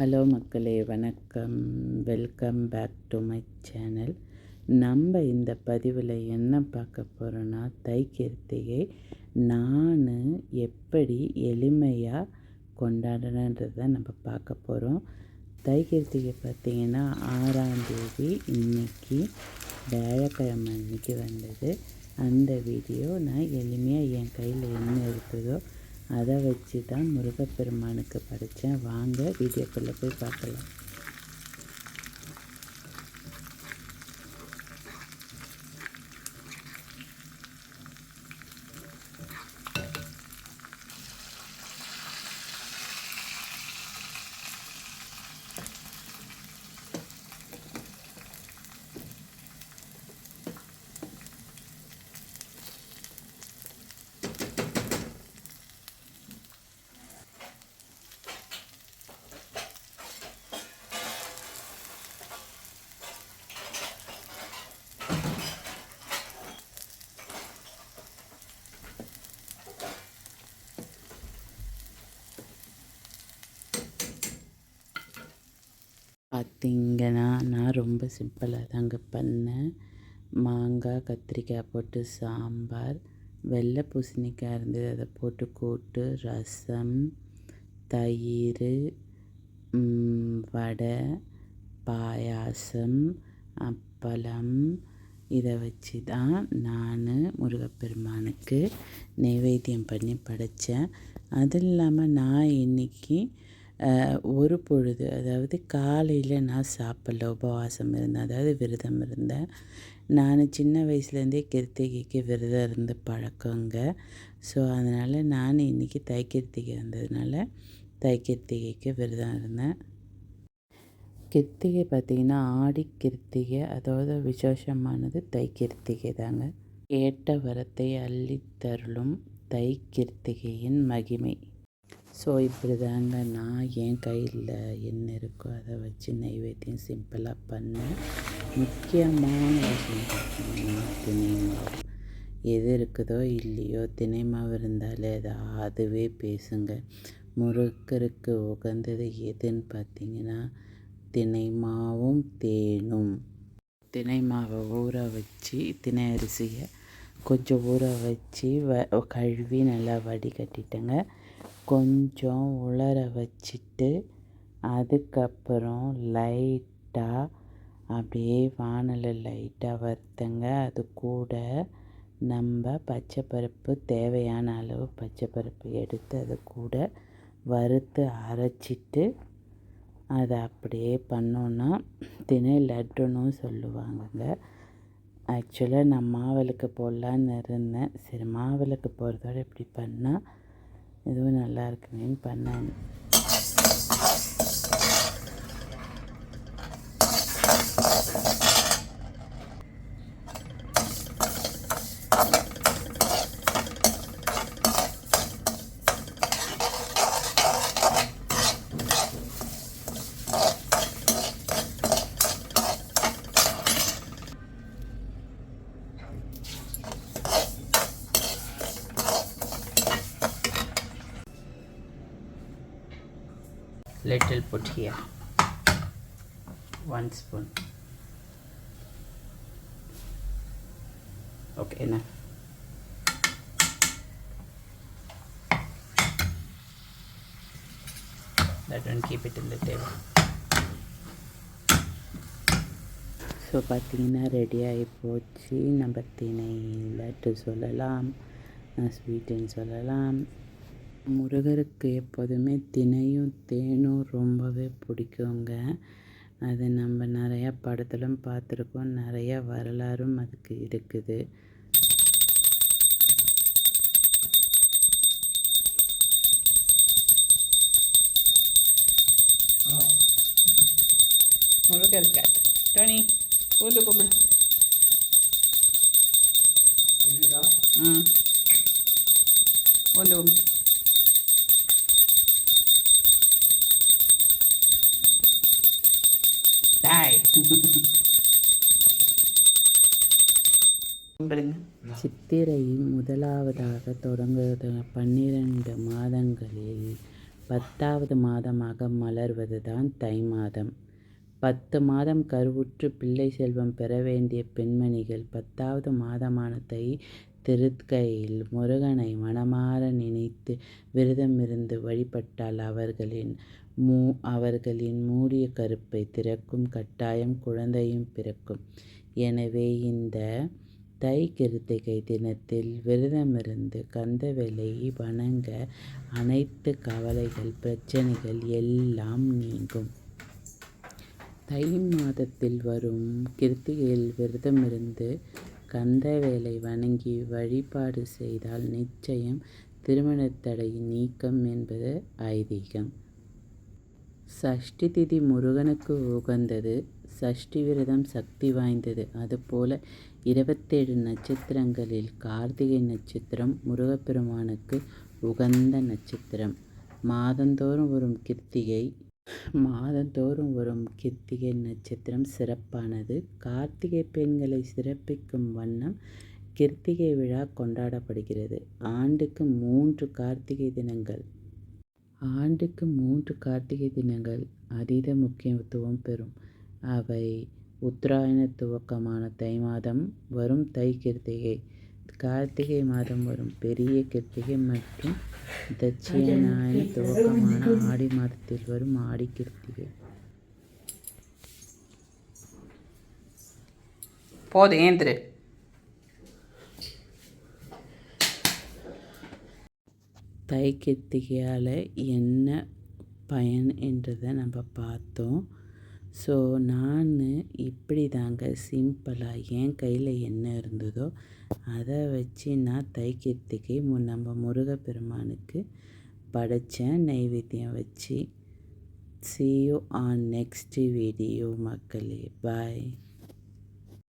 Hello மக்களே, வணக்கம். Welcome back to my channel. நம்ம இந்த பதிவில் என்ன பார்க்க போகிறோன்னா, தைக்கிருத்திகை நான் எப்படி எளிமையாக கொண்டாடுறேன்றதை நம்ம பார்க்க போகிறோம். தைக்கிருத்திகை பார்த்திங்கன்னா 6ஆம் தேதி இன்றைக்கி வியாழக்கிழமை அன்றைக்கி வந்தது. அந்த வீடியோ நான் எளிமையாக என் கையில் என்ன இருக்குதோ அதை வச்சு தான் முருகப்பெருமானுக்கு படைத்தேன். வாங்க வீடியோக்குள்ளே போய் பார்க்கலாம். பார்த்திங்கன்னா நான் ரொம்ப சிம்பிளாக தாங்க பண்ணேன். மாங்காய் கத்திரிக்காய் போட்டு சாம்பார், வெள்ளை பூசணிக்காய் இருந்தது அதை போட்டு கூட்டு, ரசம், தயிர், வடை, பாயாசம், அப்பளம் இதை வச்சு தான் நான் முருகப்பெருமானுக்கு நைவேத்தியம் பண்ணி படைத்தேன். அது இல்லாமல் நான் இன்றைக்கி ஒரு பொழுது, அதாவது காலையில் நான் சாப்பிடல, உபவாசம் இருந்தேன், அதாவது விரதம் இருந்தேன். நான் சின்ன வயசுலேருந்தே கிருத்திகைக்கு விரதம் இருந்து பழக்கங்க. ஸோ அதனால் நான் இன்றைக்கி தைக்கிருத்திகை வந்ததுனால தைக்கிருத்திகைக்கு விரதம் இருந்தேன். கிருத்திகை பார்த்திங்கன்னா ஆடி கிருத்திகை, அதாவது விசேஷமானது தைக்கிருத்திகை தாங்க. கேட்ட வரத்தை அள்ளித்தருளும் தைக்கிருத்திகையின் மகிமை. ஸோ இப்படி தாங்க நான் என் கையில் என்ன இருக்கோ அதை வச்சு நைவேத்தியம் சிம்பிளாக பண்ணேன். முக்கியமான விஷயம் பார்த்திங்கன்னா தினை மாவு. எது இருக்குதோ இல்லையோ தினை மாவு இருந்தாலே அதுவே பேசுங்க. முருகருக்கு உகந்தது எதுன்னு பார்த்திங்கன்னா தினை மாவும் தேனும். தினை மாவை ஊற வச்சு, தினை அரிசியை கொஞ்சம் ஊற வச்சு கழுவி நல்லா வடிகட்டிட்டேங்க. கொஞ்சம் உலர வச்சுட்டு அதுக்கப்புறம் லைட்டாக அப்படியே வானலில் லைட்டாக வறுத்தங்க. அது கூட நம்ம பச்சைப்பருப்பு, தேவையான அளவு பச்சைப்பருப்பு எடுத்து அது கூட வறுத்து அரைச்சிட்டு அதை அப்படியே பண்ணோன்னா தினை லட்டுன்னு சொல்லுவாங்கங்க. ஆக்சுவலாக நான் மாவிளக்கு போடலான்னு இருந்தேன். சரி, மாவிளக்கு போடுறதோட இப்படி பண்ணால் இதுவும் நல்லா இருக்குமேன்னு பண்ணேன். Little put here, 1 spoon. Okay, enough. That one keep it in the table. So பார்த்திங்கன்னா ரெடி ஆகி போச்சு. நம்ம தினை லட்டு சொல்லலாம், ஸ்வீட்டுன்னு சொல்லலாம். முருகருக்கு எப்போதுமே தினையும் தேனும் ரொம்பவே பிடிக்குங்க. அது நம்ம நிறையா படத்திலும் பார்த்துருக்கோம், நிறையா வரலாறும் அதுக்கு இருக்குது. முருகருக்கு டோனி ஊந்து கும்பிடு. ஊந்து கும்பிடு. சித்திரை முதலாவதாக தொடங்குகிற 12 மாதங்களில் 10வது மாதமாக மலர்வது தான் தை மாதம். 10 மாதம் கருவுற்று பிள்ளை செல்வம் பெற வேண்டிய பெண்மணிகள் 10வது மாதமான தை திருக்கையில் முருகனை மனமார நினைத்து விரதமிருந்து வழிபட்டால் அவர்களின் மூடிய கருப்பை திறக்கும், கட்டாயம் குழந்தையும் பிறக்கும். எனவே இந்த தை கிருத்திகை தினத்தில் விரதமிருந்து கந்தவேலையை வணங்க அனைத்து கவலைகள், பிரச்சனைகள் எல்லாம் நீங்கும். தை மாதத்தில் வரும் கிருத்திகையில் விரதமிருந்து கந்தவேலை வணங்கி வழிபாடு செய்தால் நிச்சயம் திருமணத்தடை நீக்கம் என்பது ஐதீகம். சஷ்டி திதி முருகனுக்கு உகந்தது. சஷ்டி விரதம் சக்தி வாய்ந்தது. அதுபோல 27 நட்சத்திரங்களில் கார்த்திகை நட்சத்திரம் முருகப்பெருமானுக்கு உகந்த நட்சத்திரம். மாதந்தோறும் வரும் கிருத்திகை நட்சத்திரம் சிறப்பானது. கார்த்திகை பெண்களை சிறப்பிக்கும் வண்ணம் கிருத்திகை விழா கொண்டாடப்படுகிறது. ஆண்டுக்கு 3 கார்த்திகை தினங்கள் அதீத முக்கியத்துவம் பெறும். அவை உத்தராயண துவக்கமான தை மாதம் வரும் தை கிருத்திகை, கார்த்திகை மாதம் வரும் பெரிய கிருத்திகை மற்றும் தட்சிணாயன துவக்கமான ஆடி மாதத்தில் வரும் ஆடி கிருத்திகை. போதும் ஏந்திரு. தை கிருத்திகையால் என்ன பயன் என்றதை நம்ம பார்த்தோம். ஸோ நான் இப்படி தாங்க சிம்பிளாக என் கையில் என்ன இருந்ததோ அதை வச்சு நான் தை கிருத்திகை நம்ம முருகப்பெருமானுக்கு படைத்தேன், நைவேத்தியம் வச்சு. See you on next video மக்களே. Bye.